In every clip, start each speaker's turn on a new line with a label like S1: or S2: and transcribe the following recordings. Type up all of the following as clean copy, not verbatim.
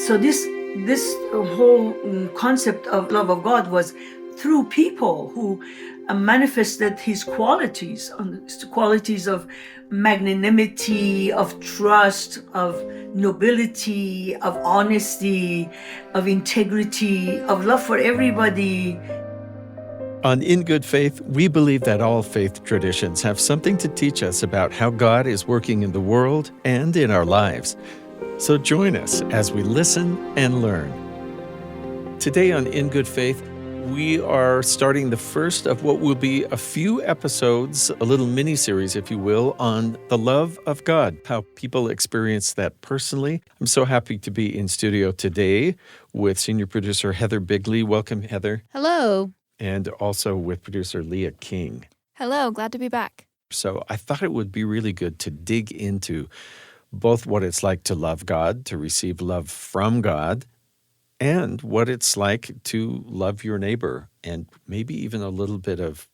S1: So this whole concept of love of God was through people who manifested his qualities, qualities of magnanimity, of trust, of nobility, of honesty, of integrity, of love for everybody.
S2: On In Good Faith, we believe that all faith traditions have something to teach us about how God is working in the world and in our lives. So join us as we listen and learn. Today on In Good Faith, we are starting the first of what will be a few episodes, a little mini-series, if you will, on the love of God, how people experience that personally. I'm so happy to be in studio today with senior producer Heather Bigley. Welcome, Heather.
S3: Hello.
S2: And also with producer Leah King.
S3: Hello, glad to be back.
S2: So I thought it would be really good to dig into both what it's like to love God, to receive love from God, and what it's like to love your neighbor, and maybe even a little bit of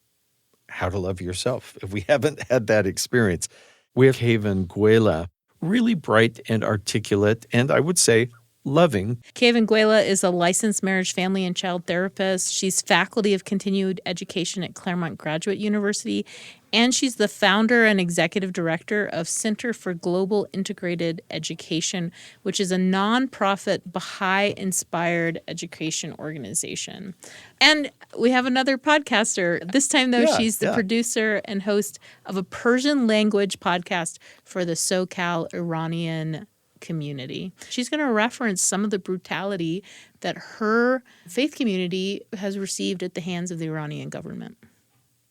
S2: how to love yourself if we haven't had that experience. We have Keyvan Guela, really bright and articulate, and I would say loving.
S3: Keyvan Guela is a licensed marriage, family, and child therapist. She's faculty of continued education at Claremont Graduate University, and she's the founder and executive director of Center for Global Integrated Education, which is a nonprofit Baha'i-inspired education organization. And we have another podcaster. This time, though, she's the producer and host of a Persian language podcast for the SoCal Iranian community. She's going to reference some of the brutality that her faith community has received at the hands of the Iranian government.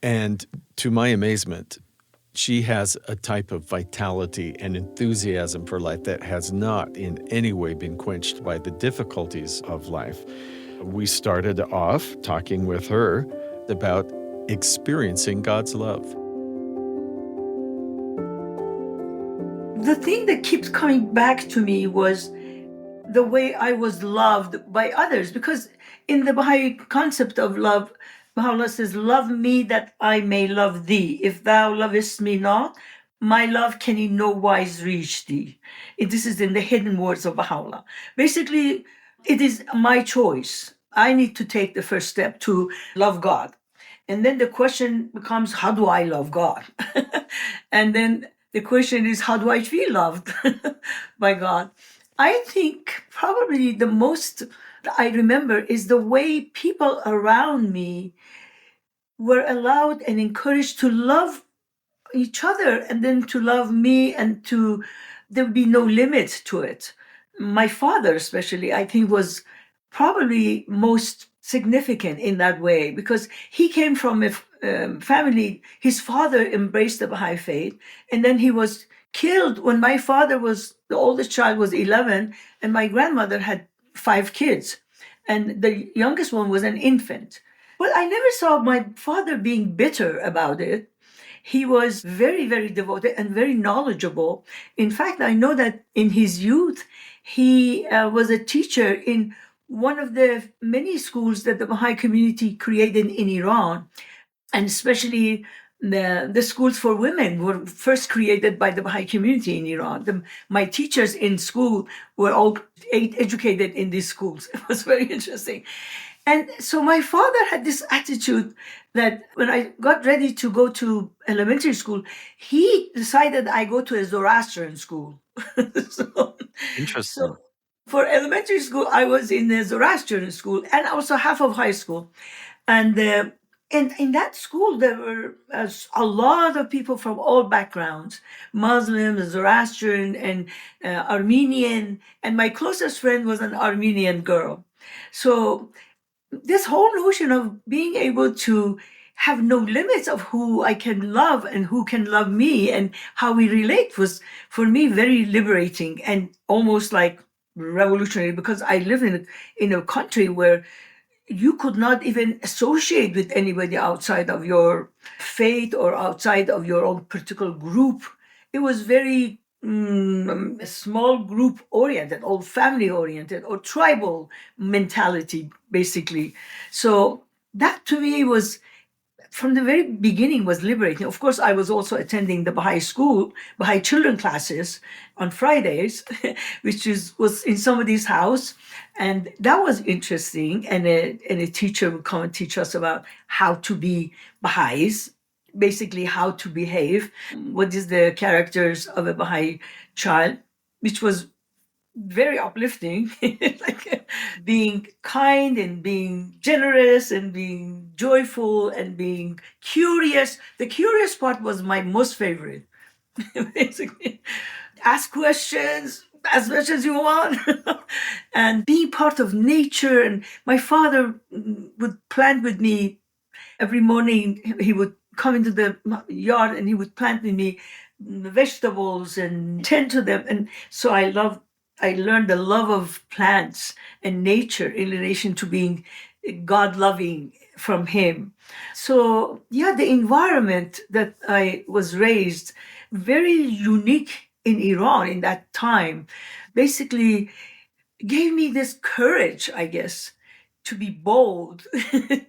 S2: And to my amazement, she has a type of vitality and enthusiasm for life that has not in any way been quenched by the difficulties of life. We started off talking with her about experiencing God's love.
S1: The thing that keeps coming back to me was the way I was loved by others, because in the Baha'i concept of love, Baha'u'llah says, "Love me that I may love thee. If thou lovest me not, my love can in no wise reach thee." This is in the hidden words of Baha'u'llah. Basically, it is my choice. I need to take the first step to love God. And then the question becomes, how do I love God? And then the question is, how do I feel loved by God? I think probably the most I remember is the way people around me were allowed and encouraged to love each other, and then to love me, and there would be no limit to it. My father especially, I think, was probably most significant in that way, because he came from a family. His father embraced the Baha'i faith, and then he was killed when my father was, the oldest child was 11, and my grandmother had 5 kids, and the youngest one was an infant. But I never saw my father being bitter about it. He was very, very devoted and very knowledgeable. In fact, I know that in his youth, he was a teacher in one of the many schools that the Baha'i community created in Iran, and especially the schools for women were first created by the Baha'i community in Iran. My teachers in school were all educated in these schools. It was very interesting. And so my father had this attitude that when I got ready to go to elementary school, he decided I go to a Zoroastrian school.
S2: Interesting.
S1: So for elementary school, I was in a Zoroastrian school, and also half of high school. And in that school, there were a lot of people from all backgrounds, Muslim, Zoroastrian, and Armenian. And my closest friend was an Armenian girl. So this whole notion of being able to have no limits of who I can love and who can love me and how we relate was, for me, very liberating and almost like revolutionary, because I live in a country where you could not even associate with anybody outside of your faith or outside of your own particular group. It was very small group oriented, or family oriented, or tribal mentality, basically. So that to me was from the very beginning was liberating. Of course, I was also attending the Baha'i school, Baha'i children classes on Fridays, which was in somebody's house. And that was interesting. And a teacher would come and teach us about how to be Baha'is, basically how to behave, what is the characters of a Baha'i child, which was very uplifting, like being kind and being generous and being joyful and being curious. The curious part was my most favorite. Basically, ask questions as much as you want and being part of nature. And my father would plant with me every morning. He would come into the yard and he would plant with me vegetables and tend to them. And so I learned the love of plants and nature in relation to being God loving from him. So yeah, the environment that I was raised, very unique in Iran in that time, basically gave me this courage, I guess, to be bold,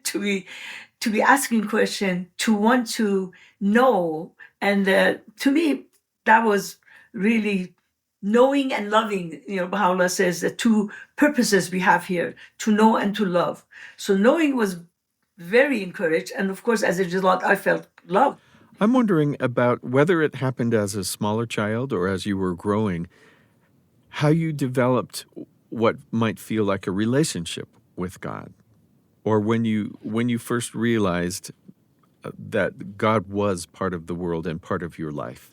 S1: to be asking questions, to want to know. And to me, that was really knowing and loving. Baha'u'llah says the two purposes we have here, to know and to love. So knowing was very encouraged. And of course, as a result, I felt loved.
S2: I'm wondering about whether it happened as a smaller child or as you were growing, how you developed what might feel like a relationship with God, or when you first realized that God was part of the world and part of your life.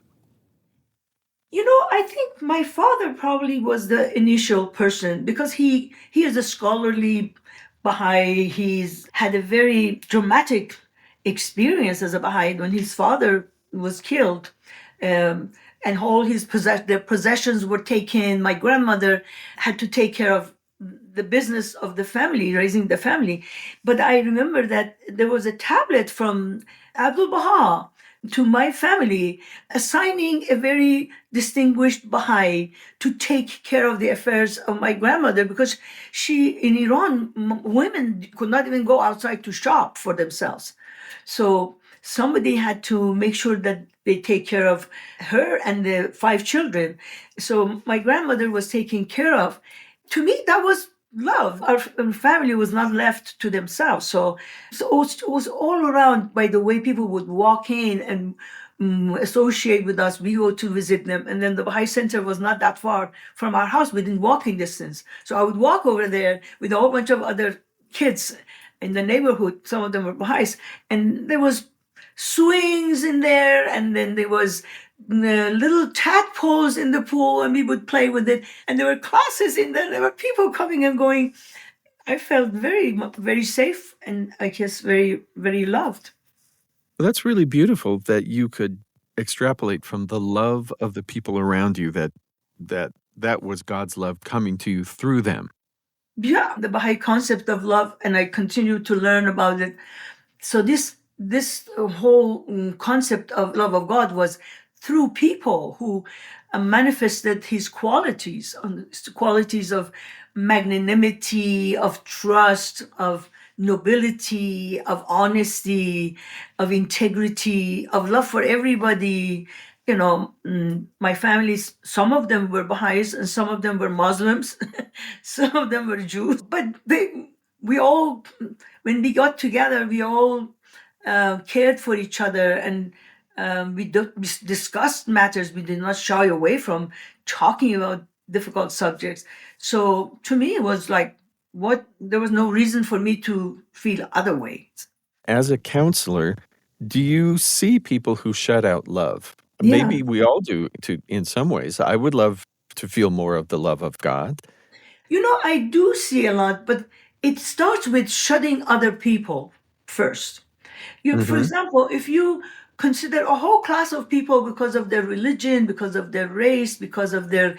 S1: I think my father probably was the initial person because he is a scholarly Baha'i. He's had a very dramatic experience as a Baha'i when his father was killed. And all their possessions were taken. My grandmother had to take care of the business of the family, raising the family. But I remember that there was a tablet from Abdul Baha to my family assigning a very distinguished Baha'i to take care of the affairs of my grandmother, because in Iran, women could not even go outside to shop for themselves. So somebody had to make sure that they take care of her and the 5 children. So my grandmother was taken care of. To me, that was love. Our family was not left to themselves. So it was all around by the way people would walk in and associate with us. We go to visit them. And then the Baha'i Center was not that far from our house, within walking distance. So I would walk over there with a whole bunch of other kids in the neighborhood. Some of them were Baha'is. And there was swings in there, and then there was little tadpoles in the pool, and we would play with it. And there were classes in there. There were people coming and going. I felt very, very safe, and I guess very, very loved.
S2: Well, that's really beautiful that you could extrapolate from the love of the people around you that was God's love coming to you through them.
S1: Yeah, the Baha'i concept of love, and I continue to learn about it. So this whole concept of love of God was through people who manifested his qualities of magnanimity, of trust, of nobility, of honesty, of integrity, of love for everybody. My families, some of them were Baha'is and some of them were Muslims, some of them were Jews, but we all, when we got together, we all cared for each other, and we discussed matters. We did not shy away from talking about difficult subjects. So to me, it was like, there was no reason for me to feel other ways.
S2: As a counselor, do you see people who shut out love?
S1: Yeah.
S2: Maybe we all do in some ways. I would love to feel more of the love of God.
S1: I do see a lot, but it starts with shutting other people first. For example, if you consider a whole class of people because of their religion, because of their race, because of their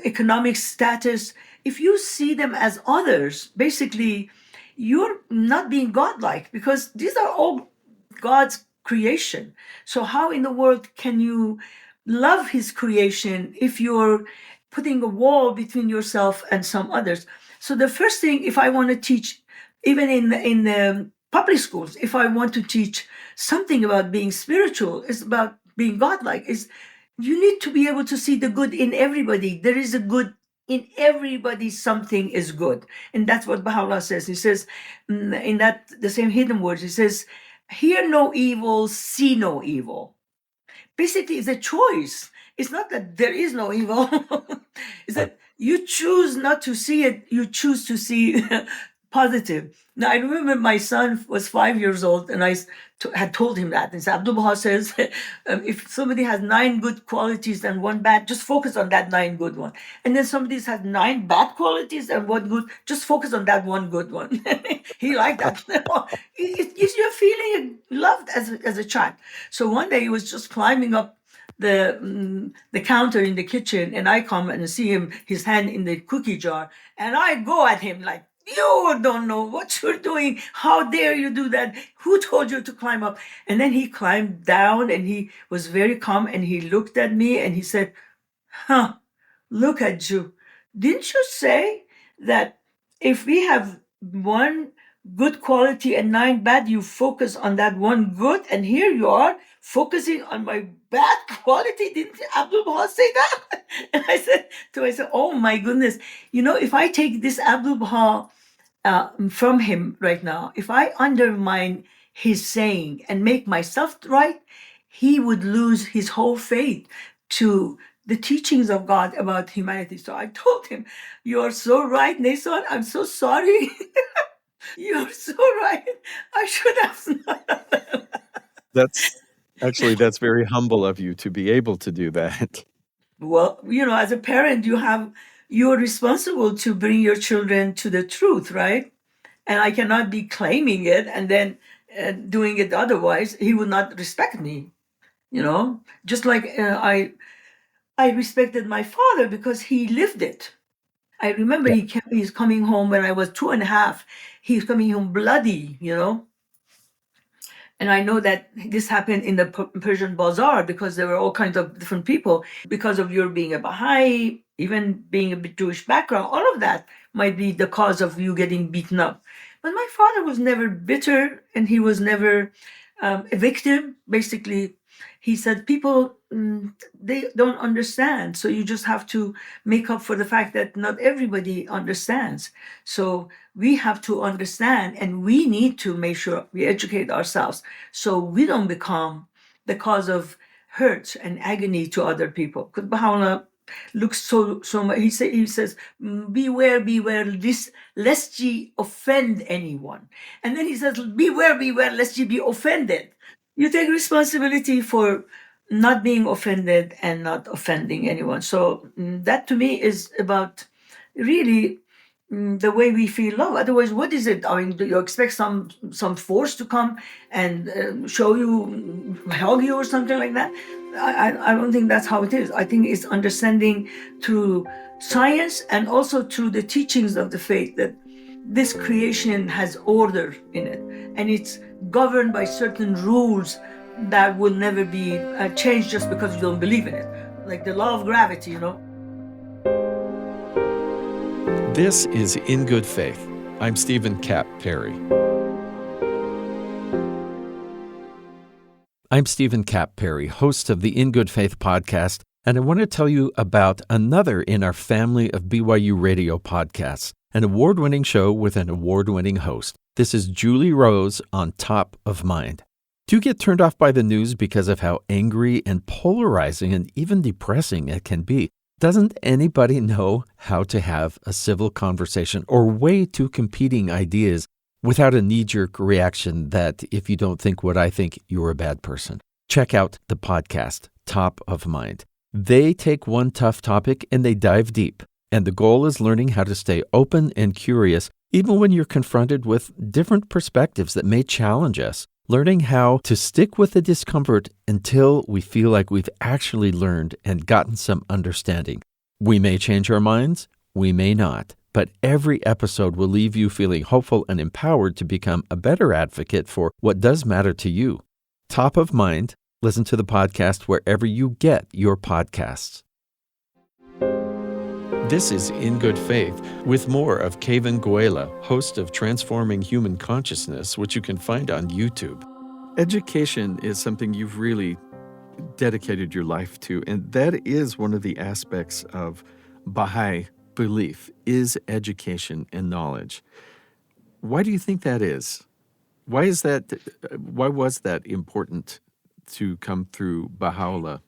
S1: economic status, if you see them as others, basically you're not being godlike, because these are all God's creation. So how in the world can you love his creation if you're putting a wall between yourself and some others? So the first thing, if I want to teach, even in the public schools, if I want to teach something about being spiritual, it's about being godlike, is you need to be able to see the good in everybody. There is a good in everybody, something is good. And that's what Baha'u'llah says. He says, in that the same hidden words, he says, hear no evil, see no evil. Basically, it's a choice. It's not that there is no evil. It's that you choose not to see it. You choose to see positive. Now, I remember my son was 5 years old, and I had told him that. And so Abdul Baha says, if somebody has 9 good qualities and 1 bad, just focus on that 9 good one. And then somebody has 9 bad qualities and 1 good, just focus on that 1 good one. He liked that. It gives you a feeling of loved as a child. So one day he was just climbing up the counter in the kitchen, and I come and see him, his hand in the cookie jar, and I go at him like, you don't know what you're doing. How dare you do that? Who told you to climb up? And then he climbed down, and he was very calm, and he looked at me and he said, look at you. Didn't you say that if we have 1 good quality and 9 bad, you focus on that 1 good, and here you are focusing on my bad quality? Didn't Abdul Baha say that? And I said to myself, oh my goodness, if I take this Abdul Baha from him right now, if I undermine his saying and make myself right, he would lose his whole faith to the teachings of God about humanity. So I told him, you are so right, Nason. I'm so sorry. You're so right. I should have.
S2: That's very humble of you to be able to do that.
S1: Well, as a parent, you're responsible to bring your children to the truth, right? And I cannot be claiming it and then doing it otherwise. He would not respect me, just like I respected my father because he lived it. I remember he's coming home when I was 2.5. He's coming home bloody, And I know that this happened in the Persian bazaar because there were all kinds of different people. Because of your being a Baha'i, even being a bit Jewish background, all of that might be the cause of you getting beaten up. But my father was never bitter, and he was never a victim. Basically, he said, people, they don't understand. So you just have to make up for the fact that not everybody understands. So we have to understand, and we need to make sure we educate ourselves so we don't become the cause of hurt and agony to other people. Because Baha'u'llah looks so much, he says, beware, lest ye offend anyone. And then he says, beware, lest ye be offended. You take responsibility for not being offended and not offending anyone. So that to me is about really the way we feel love. Otherwise, what is it? I mean, do you expect some force to come and show you, hug you or something like that? I don't think that's how it is. I think it's understanding through science and also through the teachings of the faith that this creation has order in it, and it's governed by certain rules that will never be changed just because you don't believe in it, like the law of gravity,
S2: This is In Good Faith. I'm Stephen Kapp Perry. I'm Stephen Kapp Perry, host of the In Good Faith podcast, and I want to tell you about another in our family of BYU radio podcasts, an award-winning show with an award-winning host. This is Julie Rose on Top of Mind. Do you get turned off by the news because of how angry and polarizing and even depressing it can be? Doesn't anybody know how to have a civil conversation or weigh two competing ideas without a knee-jerk reaction that if you don't think what I think, you're a bad person? Check out the podcast, Top of Mind. They take one tough topic and they dive deep. And the goal is learning how to stay open and curious, even when you're confronted with different perspectives that may challenge us. Learning how to stick with the discomfort until we feel like we've actually learned and gotten some understanding. We may change our minds, we may not, but every episode will leave you feeling hopeful and empowered to become a better advocate for what does matter to you. Top of Mind, listen to the podcast wherever you get your podcasts. This is In Good Faith, with more of Keyvan Guela, host of Transforming Human Consciousness, which you can find on YouTube. Education is something you've really dedicated your life to, and that is one of the aspects of Baha'i belief, is education and knowledge. Why do you think that is? Why was that important to come through Baha'u'llah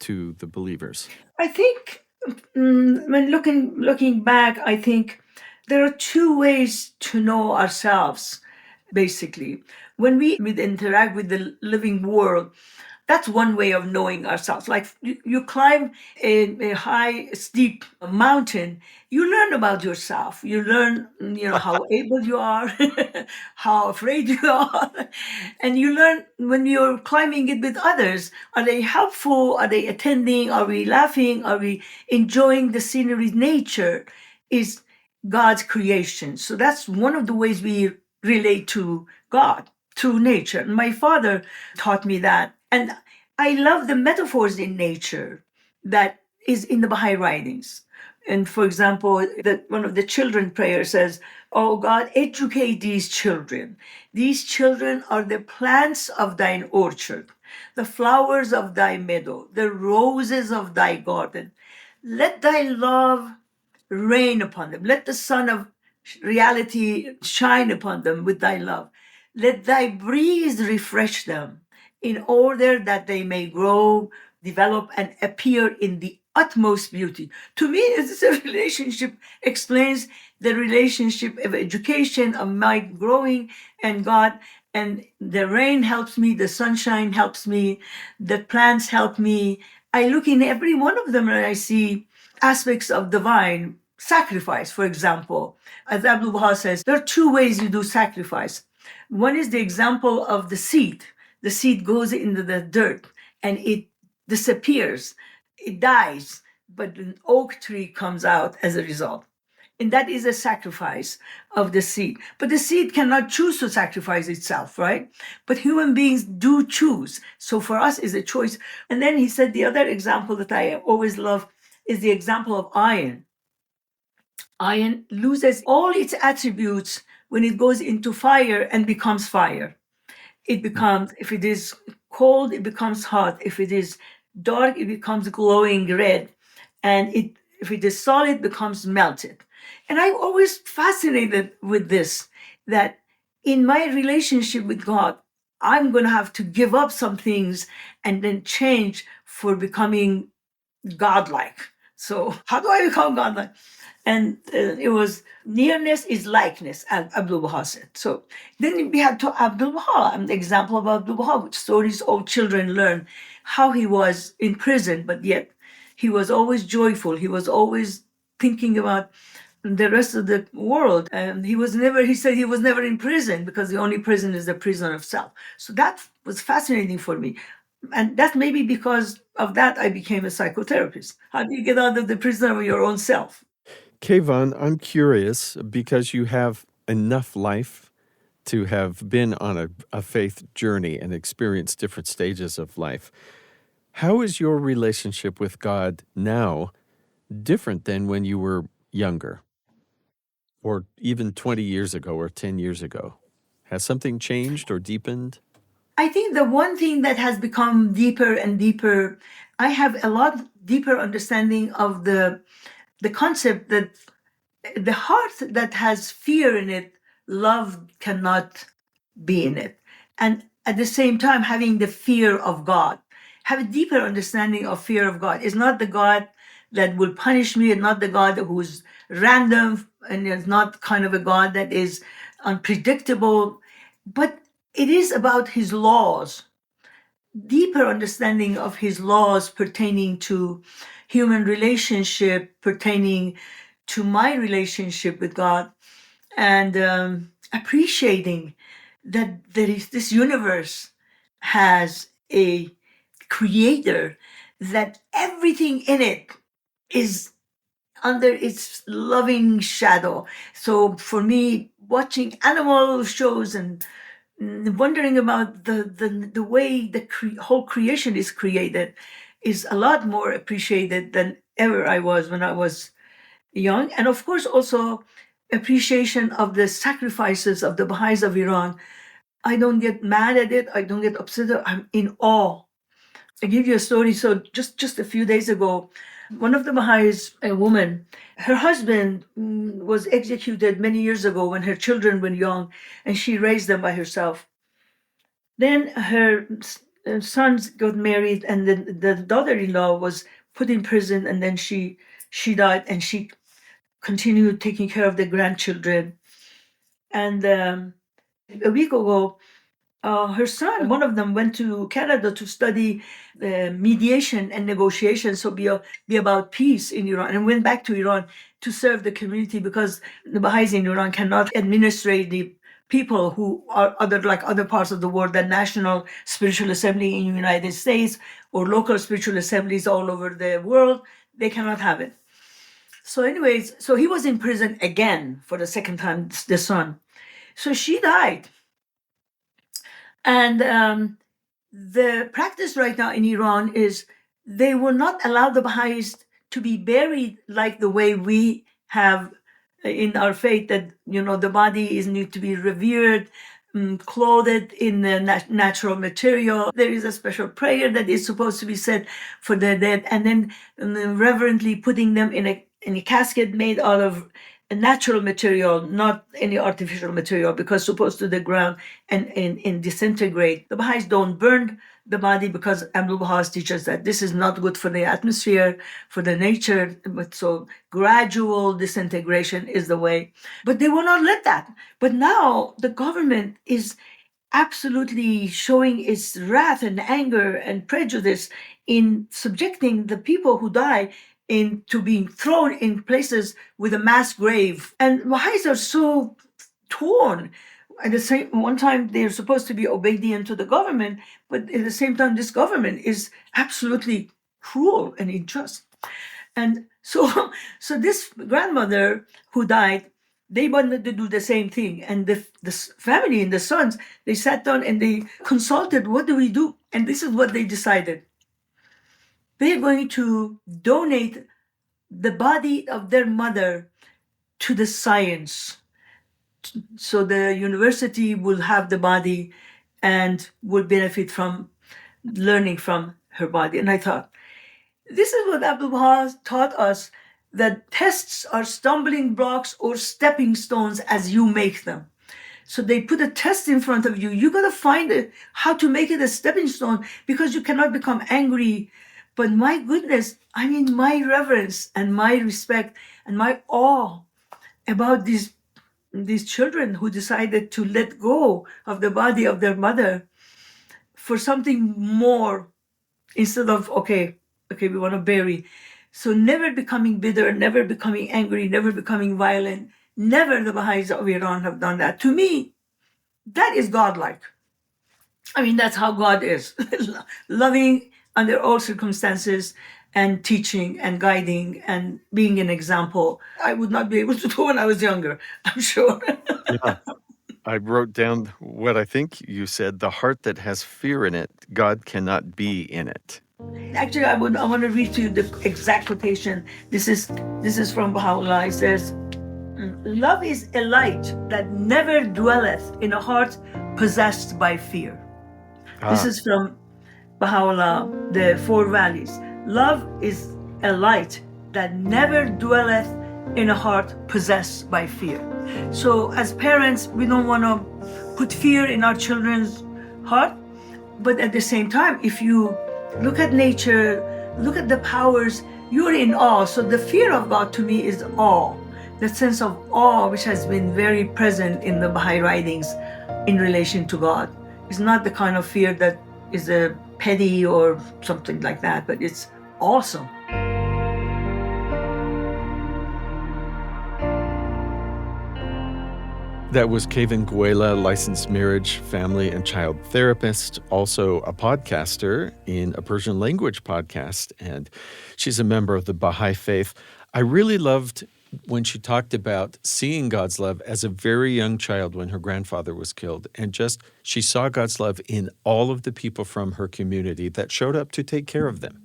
S2: to the believers?
S1: I think when looking back, I think there are two ways to know ourselves. Basically, when we interact with the living world, that's one way of knowing ourselves. Like you climb a high, steep mountain, you learn about yourself. You learn, how able you are, how afraid you are. And you learn when you're climbing it with others. Are they helpful? Are they attending? Are we laughing? Are we enjoying the scenery? Nature is God's creation. So that's one of the ways we relate to God, through nature. And my father taught me that. And I love the metaphors in nature that is in the Baha'i writings. And for example, one of the children prayer says, "Oh God, educate these children. These children are the plants of thine orchard, the flowers of thy meadow, the roses of thy garden. Let thy love rain upon them. Let the sun of reality shine upon them with thy love. Let thy breeze refresh them in order that they may grow, develop, and appear in the utmost beauty." To me, this a relationship explains the relationship of education, of my growing and God. And the rain helps me, the sunshine helps me, the plants help me. I look in every one of them and I see aspects of divine sacrifice, for example. As Abdul Baha says, there are two ways you do sacrifice. One is the example of the seed. The seed goes into the dirt and it disappears, it dies, but an oak tree comes out as a result. And that is a sacrifice of the seed. But the seed cannot choose to sacrifice itself, right? But human beings do choose. So for us, is a choice. And then he said the other example that I always love is the example of iron. Iron loses all its attributes when it goes into fire and becomes fire. It becomes, if it is cold, it becomes hot. If it is dark, it becomes glowing red. And if it is solid, it becomes melted. And I'm always fascinated with this, that in my relationship with God, I'm going to have to give up some things and then change for becoming godlike. So how do I become godlike? And it was nearness is likeness, as Abdul Baha said. So then we had to Abdul Baha, an example of Abdul Baha, which stories all children learn, how he was in prison, but yet he was always joyful. He was always thinking about the rest of the world. And he said he was never in prison because the only prison is the prison of self. So that was fascinating for me. And that maybe because of that, I became a psychotherapist. How do you get out of the prison of your own self?
S2: Keyvan, I'm curious, because you have enough life to have been on a faith journey and experienced different stages of life. How is your relationship with God now different than when you were younger, or even 20 years ago or 10 years ago? Has something changed or deepened?
S1: I think the one thing that has become deeper and deeper, I have a lot deeper understanding of the concept that the heart that has fear in it, love cannot be in it. And at the same time, having the fear of God, have a deeper understanding of fear of God. It's not the God that will punish me, it's not the God who's random, and it's not kind of a God that is unpredictable, but it is about his laws, deeper understanding of his laws pertaining to human relationship, pertaining to my relationship with God, and appreciating that this universe has a creator, that everything in it is under its loving shadow. So for me, watching animal shows and wondering about the way the whole creation is created is a lot more appreciated than ever I was when I was young. And of course, also appreciation of the sacrifices of the Baha'is of Iran. I don't get mad at it. I don't get upset. I'm in awe. I give you a story. So just a few days ago, one of the Baha'is, a woman, her husband was executed many years ago when her children were young, and she raised them by herself. Then her sons got married, and then the daughter-in-law was put in prison, and then she died, and she continued taking care of the grandchildren. And a week ago, her son, one of them, went to Canada to study mediation and negotiation, so be about peace in Iran, and went back to Iran to serve the community, because the Baha'is in Iran cannot administrate the people who are other parts of the world, the National Spiritual Assembly in the United States or local spiritual assemblies all over the world. They cannot have it. So anyways, so he was in prison again for the second time, the son. So she died. And the practice right now in Iran is they will not allow the Baha'is to be buried like the way we have in our faith, that, the body is need to be revered, clothed in the natural material. There is a special prayer that is supposed to be said for the dead, and then reverently putting them in a casket made out of a natural material, not any artificial material, because supposed to the ground and disintegrate. The Baha'is don't burn the body, because Abdul Baha teaches that this is not good for the atmosphere, for the nature. But so gradual disintegration is the way. But they will not let that. But now the government is absolutely showing its wrath and anger and prejudice in subjecting the people who die into being thrown in places with a mass grave. And Baha'is are so torn. At the same one time, they're supposed to be obedient to the government, but at the same time, this government is absolutely cruel and unjust. And so this grandmother who died, they wanted to do the same thing. And the family and the sons, they sat down and they consulted, what do we do? And this is what they decided. They're going to donate the body of their mother to the science. So the university will have the body and will benefit from learning from her body. And I thought, this is what Abdul Baha taught us, that tests are stumbling blocks or stepping stones as you make them. So they put a test in front of you. You got to find how to make it a stepping stone, because you cannot become angry. But my goodness, my reverence and my respect and my awe about these children who decided to let go of the body of their mother for something more, instead of, okay, we want to bury. So never becoming bitter, never becoming angry, never becoming violent. Never the Baha'is of Iran have done that. To me, that is godlike. That's how God is. Loving under all circumstances, and teaching and guiding and being an example. I would not be able to do when I was younger, I'm sure.
S2: Yeah. I wrote down what I think you said: the heart that has fear in it, God cannot be in it.
S1: Actually, I want to read to you the exact quotation. This is from Baha'u'llah. It says, love is a light that never dwelleth in a heart possessed by fear. This is from Baha'u'llah, the Four Valleys. Love is a light that never dwelleth in a heart possessed by fear. So as parents, we don't want to put fear in our children's heart, but at the same time, if you look at nature, look at the powers, you're in awe. So the fear of God to me is awe, the sense of awe which has been very present in the Baha'i writings in relation to God. It's not the kind of fear that is a petty or something like that, but it's awesome.
S2: That was Keyvan Guela, licensed marriage, family, and child therapist, also a podcaster in a Persian language podcast, and she's a member of the Baha'i faith. I really loved when she talked about seeing God's love as a very young child when her grandfather was killed, and she saw God's love in all of the people from her community that showed up to take care of them.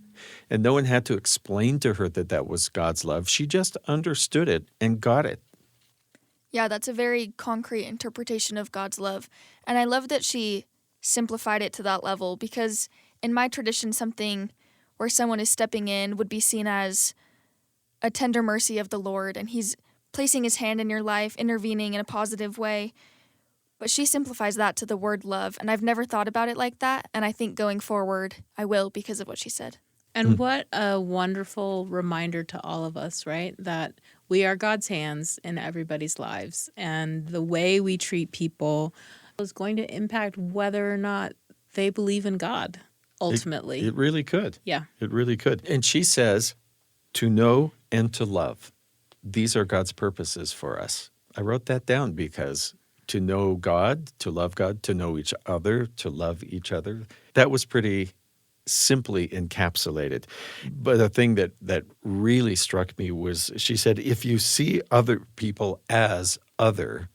S2: And no one had to explain to her that that was God's love. She just understood it and got it.
S4: Yeah, that's a very concrete interpretation of God's love. And I love that she simplified it to that level, because in my tradition, something where someone is stepping in would be seen as a tender mercy of the Lord, and he's placing his hand in your life, intervening in a positive way. But she simplifies that to the word love, and I've never thought about it like that, and I think going forward I will, because of what she said.
S3: And what a wonderful reminder to all of us, right? That we are God's hands in everybody's lives, and the way we treat people is going to impact whether or not they believe in God, ultimately.
S2: It really could.
S3: Yeah.
S2: It really could. And she says, to know and to love. These are God's purposes for us. I wrote that down because to know God, to love God, to know each other, to love each other, that was pretty simply encapsulated. But the thing that really struck me was she said, if you see other people as other,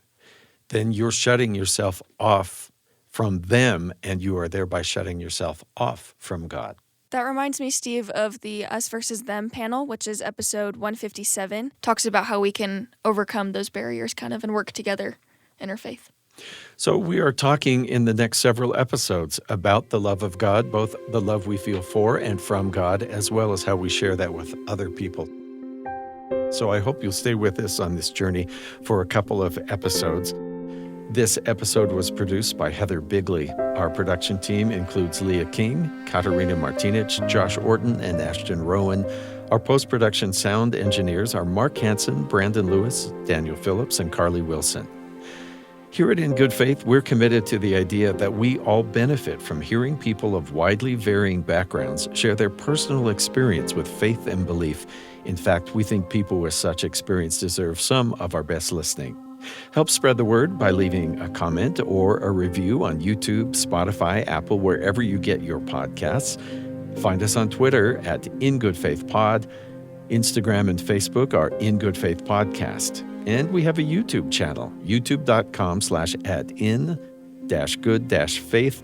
S2: then you're shutting yourself off from them, and you are thereby shutting yourself off from God.
S4: That reminds me, Steve, of the Us versus Them panel, which is episode 157. Talks about how we can overcome those barriers kind of and work together in our faith.
S2: So we are talking in the next several episodes about the love of God, both the love we feel for and from God, as well as how we share that with other people. So I hope you'll stay with us on this journey for a couple of episodes. This episode was produced by Heather Bigley. Our production team includes Leah King, Katarina Martinich, Josh Orton, and Ashton Rowan. Our post-production sound engineers are Mark Hansen, Brandon Lewis, Daniel Phillips, and Carly Wilson. Here at In Good Faith, we're committed to the idea that we all benefit from hearing people of widely varying backgrounds share their personal experience with faith and belief. In fact, we think people with such experience deserve some of our best listening. Help spread the word by leaving a comment or a review on YouTube, Spotify, Apple, wherever you get your podcasts. Find us on Twitter at In Good Faith Pod. Instagram and Facebook are In Good Faith Podcast. And we have a YouTube channel, youtube.com/@in-good-faith.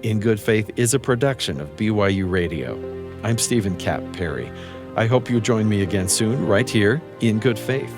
S2: In Good Faith is a production of BYU Radio. I'm Stephen Cap Perry. I hope you join me again soon, right here in Good Faith.